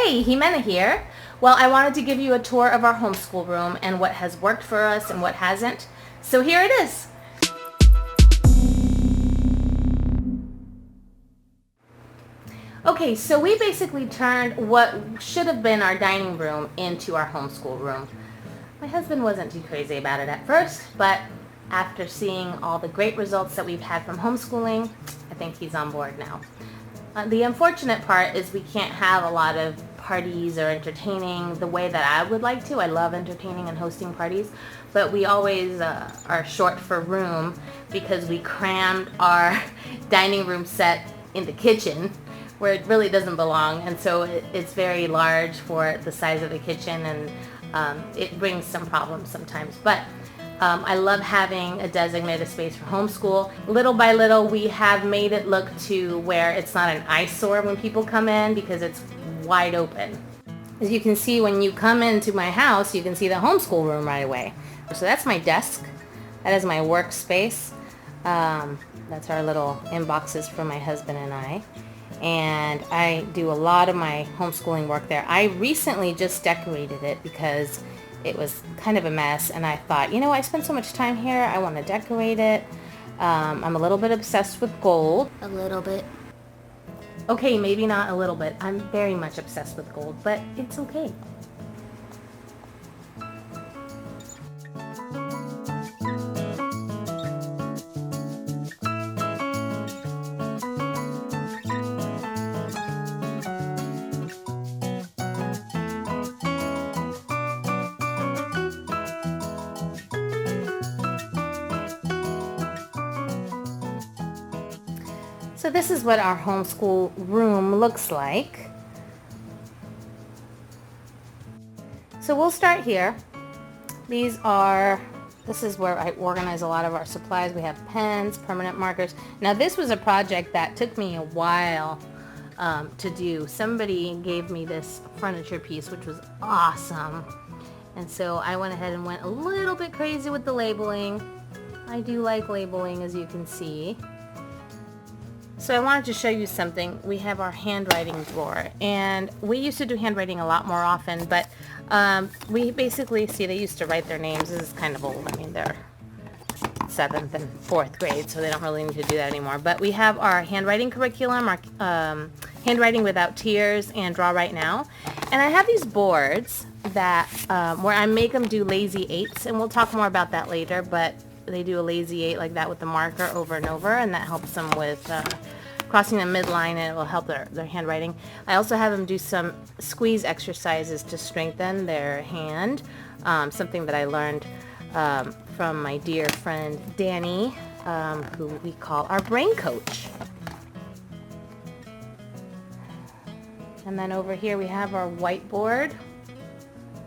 Hey, Ximena here. Well, I wanted to give you a tour of our homeschool room and what has worked for us and what hasn't. So here it is. Okay, so we basically turned what should have been our dining room into our homeschool room. My husband wasn't too crazy about it at first, but after seeing all the great results that we've had from homeschooling, I think he's on board now. The unfortunate part is we can't have a lot of parties or entertaining the way that I would like to. I love entertaining and hosting parties, but we always are short for room because we crammed our dining room set in the kitchen where it really doesn't belong, and so it's very large for the size of the kitchen, and it brings some problems sometimes. But I love having a designated space for homeschool. Little by little, we have made it look to where it's not an eyesore when people come in because it's wide open. As you can see, when you come into my house, you can see the homeschool room right away. So that's my desk. That is my workspace. That's our little inboxes for my husband and I. And I do a lot of my homeschooling work there. I recently just decorated it because it was kind of a mess, and I thought, you know, I spent so much time here, I want to decorate it. I'm a little bit obsessed with gold. A little bit. Okay, maybe not a little bit. I'm very much obsessed with gold, but it's okay. So this is what our homeschool room looks like. So we'll start here. This is where I organize a lot of our supplies. We have pens, permanent markers. Now this was a project that took me a while to do. Somebody gave me this furniture piece, which was awesome. And so I went ahead and went a little bit crazy with the labeling. I do like labeling, as you can see. So I wanted to show you something. We have our handwriting drawer, and we used to do handwriting a lot more often, but we basically, see, they used to write their names. This is kind of old. I mean, they're 7th and 4th grade, so they don't really need to do that anymore. But we have our handwriting curriculum, our handwriting without tears, and draw right now. And I have these boards that where I make them do lazy 8s, and we'll talk more about that later, but they do a lazy 8 like that with the marker over and over, and that helps them with crossing the midline, and it will help their handwriting. I also have them do some squeeze exercises to strengthen their hand, something that I learned from my dear friend Danny, who we call our brain coach. And then over here we have our whiteboard.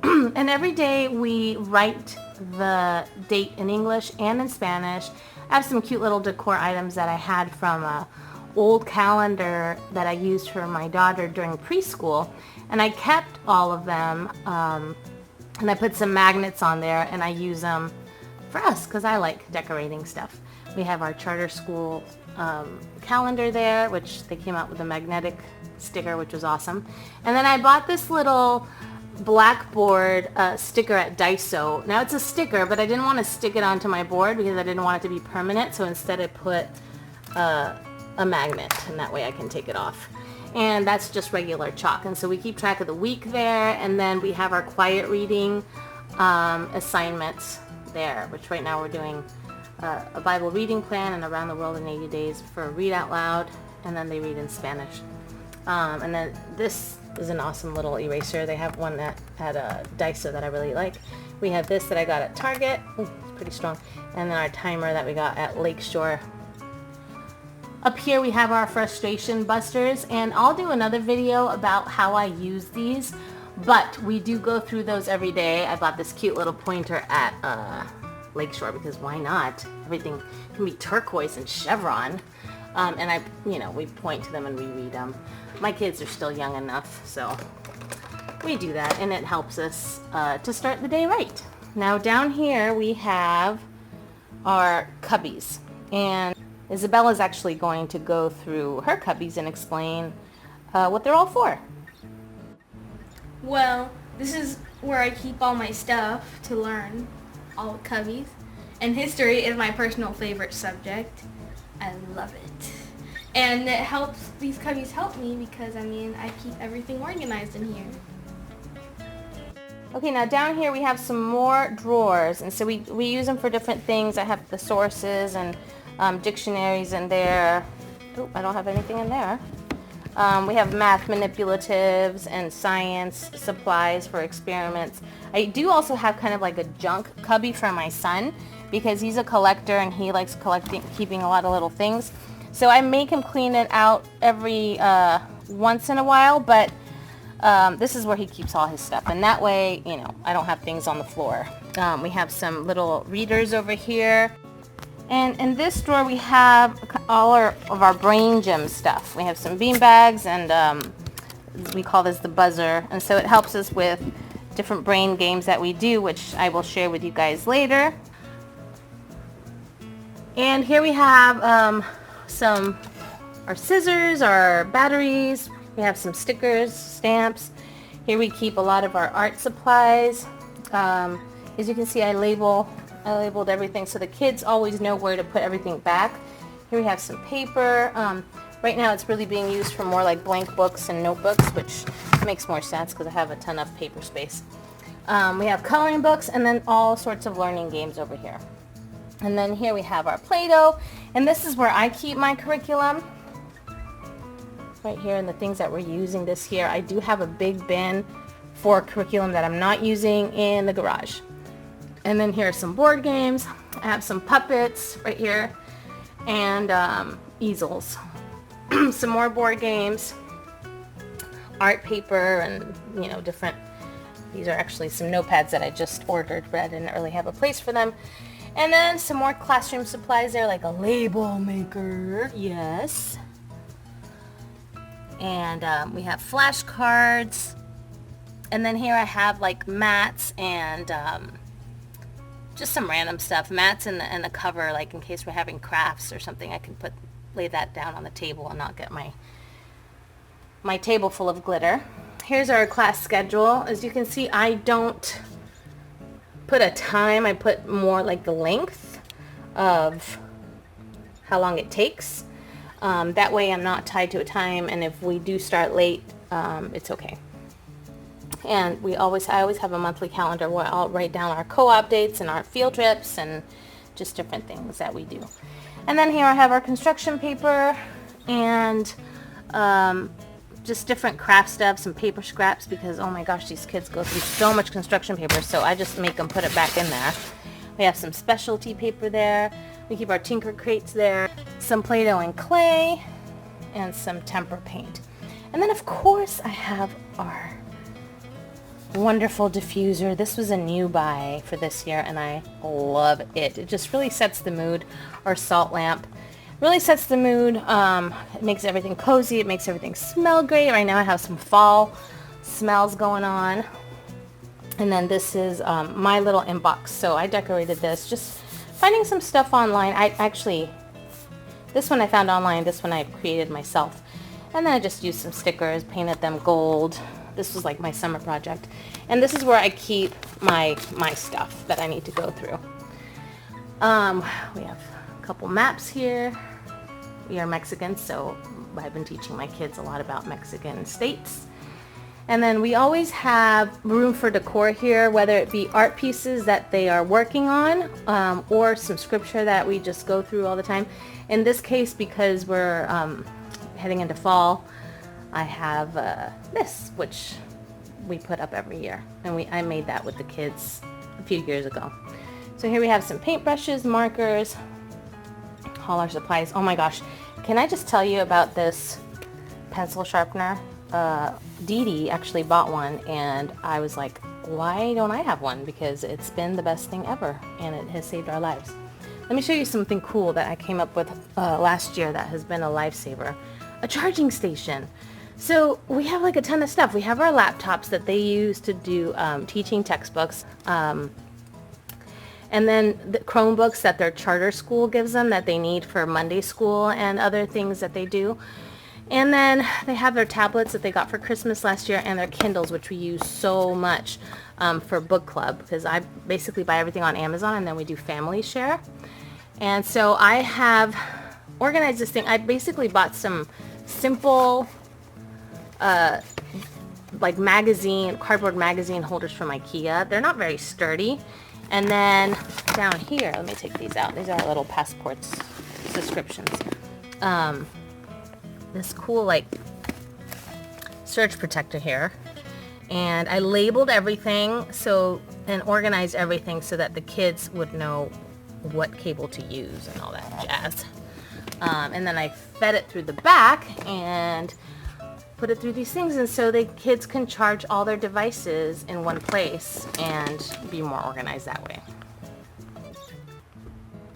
And every day we write the date in English and in Spanish. I have some cute little decor items that I had from a old calendar that I used for my daughter during preschool, and I kept all of them, and I put some magnets on there, and I use them for us because I like decorating stuff. We have our charter school calendar there, which they came out with a magnetic sticker, which was awesome. And then I bought this little blackboard sticker at Daiso. Now it's a sticker, but I didn't want to stick it onto my board because I didn't want it to be permanent, so instead I put a magnet, and that way I can take it off. And that's just regular chalk, and so we keep track of the week there, and then we have our quiet reading assignments there, which right now we're doing a Bible reading plan and Around the World in 80 Days for read out loud, and then they read in Spanish. And then this is an awesome little eraser. They have one at Daiso that I really like. We have this that I got at Target. Ooh, it's pretty strong. And then our timer that we got at Lakeshore. Up here we have our frustration busters, and I'll do another video about how I use these, but we do go through those every day. I bought this cute little pointer at Lakeshore because why not? Everything can be turquoise and chevron. And we point to them and we read them. My kids are still young enough, so we do that, and it helps us to start the day right. Now down here we have our cubbies, and Isabella's actually going to go through her cubbies and explain what they're all for. Well, this is where I keep all my stuff to learn, all cubbies. And history is my personal favorite subject. I love it. And it helps, these cubbies help me because, I mean, I keep everything organized in here. Okay, now down here we have some more drawers, and so we use them for different things. I have the sources and dictionaries in there. Oh, I don't have anything in there. We have math manipulatives and science supplies for experiments. I do also have kind of like a junk cubby for my son because he's a collector and he likes keeping a lot of little things. So I make him clean it out every once in a while, but this is where he keeps all his stuff, and that way, you know, I don't have things on the floor. We have some little readers over here. And in this drawer we have all of our brain gym stuff. We have some bean bags, and we call this the buzzer, and so it helps us with different brain games that we do, which I will share with you guys later. And here we have our scissors, our batteries. We have some stickers, stamps. Here we keep a lot of our art supplies. As you can see, I labeled everything so the kids always know where to put everything back. Here we have some paper. Right now it's really being used for more like blank books and notebooks, which makes more sense because I have a ton of paper space. We have coloring books and then all sorts of learning games over here. And then here we have our Play-Doh, and this is where I keep my curriculum. Right here, and the things that we're using this year. I do have a big bin for curriculum that I'm not using in the garage. And then here are some board games. I have some puppets right here and easels. Some more board games, art paper, and you know, different. These are actually some notepads that I just ordered, but I didn't really have a place for them. And then some more classroom supplies there, like a label maker. Yes. And we have flashcards, and then here I have like mats and just some random stuff, mats and the cover, like in case we're having crafts or something, I can lay that down on the table and not get my table full of glitter. Here's our class schedule. As you can see, I don't put a time, I put more like the length of how long it takes. That way I'm not tied to a time, and if we do start late, it's okay. And I always have a monthly calendar where I'll write down our co-op dates and our field trips and just different things that we do. And then here I have our construction paper and just different craft stuff, some paper scraps, because oh my gosh, these kids go through so much construction paper, so I just make them put it back in there. We have some specialty paper there. We keep our Tinker crates there, some Play-Doh and clay, and some temper paint. And then of course I have our wonderful diffuser. This was a new buy for this year and I love it. It just really sets the mood. Our salt lamp really sets the mood. It makes everything cozy. It makes everything smell great. Right now I have some fall smells going on. And then this is my little inbox. So I decorated this, just finding some stuff online. This one I found online, this one I created myself. And then I just used some stickers, painted them gold. This was like my summer project. And this is where I keep my stuff that I need to go through. We have a couple maps here. We are Mexican, so I've been teaching my kids a lot about Mexican states. And then we always have room for decor here, whether it be art pieces that they are working on, or some scripture that we just go through all the time. In this case, because we're heading into fall, I have this, which we put up every year. And I made that with the kids a few years ago. So here we have some paintbrushes, markers, all our supplies. Oh my gosh, can I just tell you about this pencil sharpener? DeeDee actually bought one, and I was like, why don't I have one? Because it's been the best thing ever, and it has saved our lives. Let me show you something cool that I came up with last year that has been a lifesaver. A charging station. So we have like a ton of stuff. We have our laptops that they use to do teaching textbooks. And then the Chromebooks that their charter school gives them that they need for Monday school and other things that they do. And then they have their tablets that they got for Christmas last year and their Kindles, which we use so much for book club, because I basically buy everything on Amazon and then we do family share. And so I have organized this thing. I basically bought some simple like cardboard magazine holders from IKEA. They're not very sturdy. And then down here, let me take these out. These are our little passports subscriptions. This cool like surge protector here. And I labeled everything and organized everything so that the kids would know what cable to use and all that jazz. And then I fed it through the back and put it through these things, and so the kids can charge all their devices in one place and be more organized that way.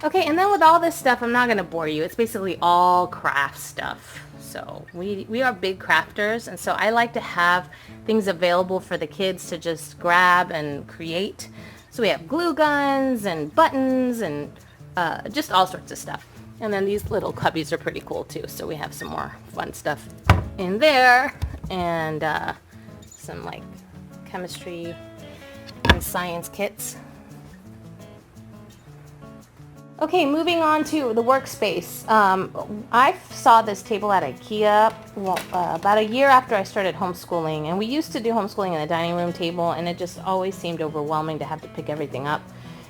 Okay, and then with all this stuff, I'm not going to bore you. It's basically all craft stuff. So we are big crafters, and so I like to have things available for the kids to just grab and create. So we have glue guns and buttons and just all sorts of stuff. And then these little cubbies are pretty cool too. So we have some more fun stuff in there, and some like chemistry and science kits. Okay, moving on to the Workspace. I saw this table at IKEA about a year after I started homeschooling, and we used to do homeschooling in the dining room table, and it just always seemed overwhelming to have to pick everything up.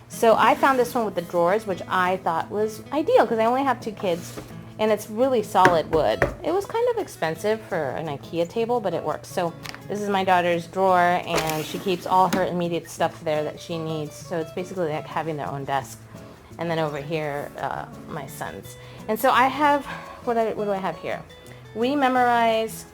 So I found this one with the drawers, which I thought was ideal because I only have 2 kids, and it's really solid wood. It was kind of expensive for an IKEA table, but it works. So this is my daughter's drawer, and she keeps all her immediate stuff there that she needs. So it's basically like having their own desk. And then over here, my son's. And so I have, what do I have here? We memorize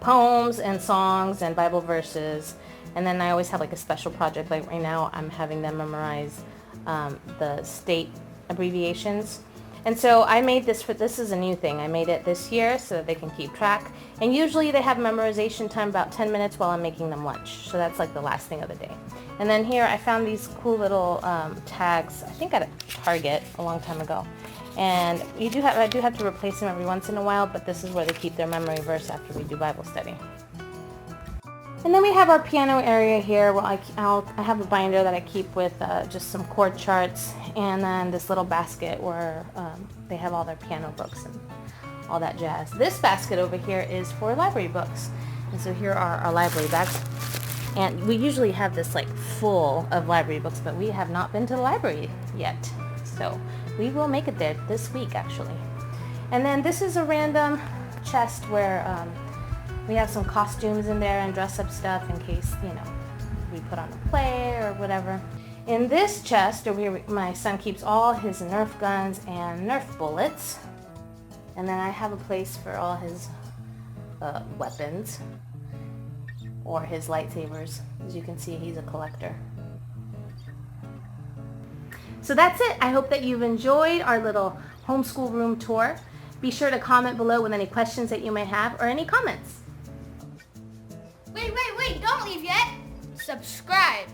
poems and songs and Bible verses. And then I always have like a special project. Like right now, I'm having them memorize the state abbreviations. And so I made this is a new thing. I made it this year so that they can keep track. And usually they have memorization time about 10 minutes while I'm making them lunch. So that's like the last thing of the day. And then here I found these cool little tags, I think at Target a long time ago. And I do have to replace them every once in a while, but this is where they keep their memory verse after we do Bible study. And then we have our piano area here where I have a binder that I keep with just some chord charts, and then this little basket where they have all their piano books and all that jazz. This basket over here is for library books. And so here are our library bags. And we usually have this like full of library books, but we have not been to the library yet. So we will make it there this week actually. And then this is a random chest where we have some costumes in there and dress up stuff in case, we put on a play or whatever. In this chest over here, my son keeps all his Nerf guns and Nerf bullets. And then I have a place for all his weapons or his lightsabers. As you can see, he's a collector. So that's it. I hope that you've enjoyed our little homeschool room tour. Be sure to comment below with any questions that you may have or any comments. Wait, don't leave yet. Subscribe.